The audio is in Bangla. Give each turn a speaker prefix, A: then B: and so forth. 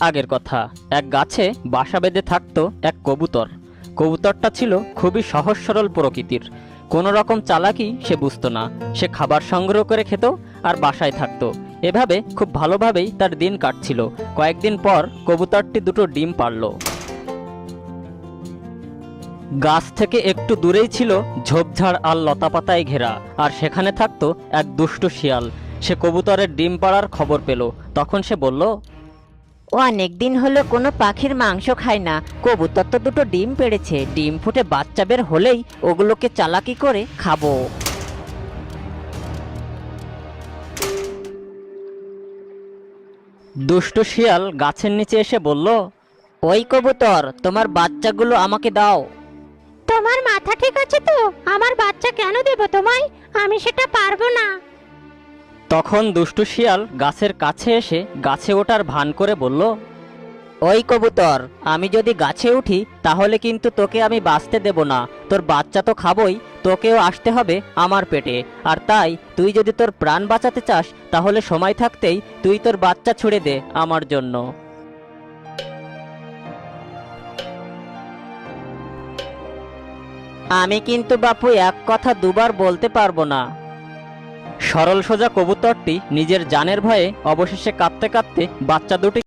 A: আগের কথা। এক গাছে বাসা বেঁধে থাকতো এক কবুতর। কবুতরটা ছিল খুবই সহজ সরল প্রকৃতির। কোনো রকম চালাকি সে বুঝতো না। সে খাবার সংগ্রহ করে খেত আর বাসায় থাকতো। এভাবে খুব ভালোভাবেই তার দিন কাটছিল। কয়েকদিন পর কবুতরটি দুটো ডিম পাড়ল। গাছ থেকে একটু দূরেই ছিল ঝোপঝাড় আর লতাপাতায় ঘেরা, আর সেখানে থাকতো এক দুষ্ট শিয়াল। সে কবুতরের ডিম পাড়ার খবর পেল। তখন সে বলল,
B: অনেক দিন হলো কোনো পাখির মাংস খায় না। কবুতর তো দুটো ডিম পেড়েছে, ডিম ফুটে বাচ্চা বের হলেই ওগুলোকে চালাকি করে খাবো।
A: দুষ্ট শিয়াল গাছের নিচে এসে বলল,
B: ওই কবুতর, তোমার বাচ্চাগুলো আমাকে দাও।
C: তোমার মাথা ঠিক আছে তো? আমার বাচ্চা কেন দেব তোমায়? আমি সেটা পারবো না।
A: তখন দুষ্টু শিয়াল গাছের কাছে এসে গাছে ওঠার ভান করে বলল,
B: ওই কবুতর, আমি যদি গাছে উঠি তাহলে কিন্তু তোকে আমি বাঁচতে দেব না। তোর বাচ্চা তো খাবই, তোকেও আসতে হবে আমার পেটে। আর তাই তুই যদি তোর প্রাণ বাঁচাতে চাস তাহলে সময় থাকতেই তুই তোর বাচ্চা ছুড়ে দে আমার জন্য। আমি কিন্তু বাপু এক কথা দুবার বলতে পারবো না। সরল সোজা কবুতরটি নিজের জানের ভয়ে অবশেষে কাঁদতে কাঁদতে বাচ্চা দুটি